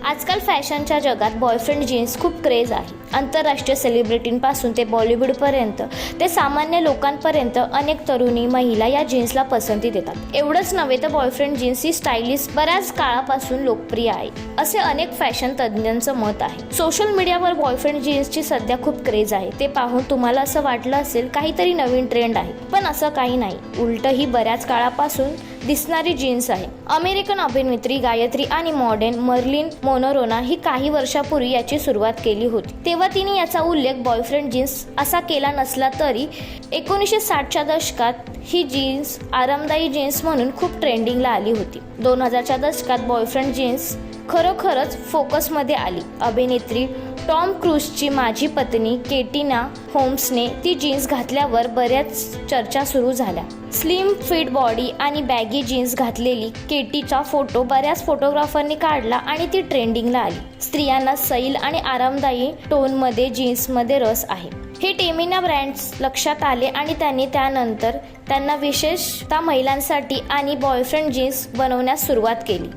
आजकाल फॅशनच्या जगात बॉयफ्रेंड जीन्स खूप क्रेज आहे. आंतरराष्ट्रीय सेलिब्रिटींपासून ते बॉलिवूडपर्यंत ते सामान्य लोकांपर्यंत अनेक तरुणी महिला या जीन्सला पसंती देतात. एवढंच नव्हे तर बॉयफ्रेंड जीन्स ही स्टायलिश बऱ्याच काळापासून लोकप्रिय आहे असे अनेक फॅशन तज्ज्ञांचं मत आहे. सोशल मीडियावर बॉयफ्रेंड जीन्सची सध्या खूप क्रेज आहे. ते पाहून तुम्हाला असं वाटलं असेल काहीतरी नवीन ट्रेंड आहे, पण असं काही नाही. उलट ही बऱ्याच काळापासून दिसणारी जीन्स आहे. अमेरिकन अभिनेत्री गायत्री आणि मॉडेल मर्लिन मोनरोने ही काही वर्षापूर्वी याची सुरुवात केली होती. तेव्हा तिने याचा उल्लेख बॉयफ्रेंड जीन्स असा केला नसला तरी 1960च्या दशकात ही जीन्स आरामदायी जीन्स म्हणून खूप ट्रेंडिंगला आली होती. 2000च्या दशकात बॉयफ्रेंड जीन्स खरोखरच फोकसमध्ये आली. अभिनेत्री टॉम क्रूजची माझी पत्नी केटिना होम्सने ती जीन्स घातल्यावर बऱ्याच चर्चा सुरू झाल्या. स्लिम फिट बॉडी आणि बॅगी जीन्स घातलेली केटीचा फोटो बऱ्याच फोटोग्राफरनी काढला आणि ती ट्रेंडिंगला आली. स्त्रियांना सैल आणि आरामदायी टोनमध्ये जीन्समध्ये रस आहे हे टेमिना ब्रँड्स लक्षात आले आणि त्यांनी त्यानंतर त्यांना विशेषतः महिलांसाठी आणि बॉयफ्रेंड जीन्स बनवण्यास सुरुवात केली.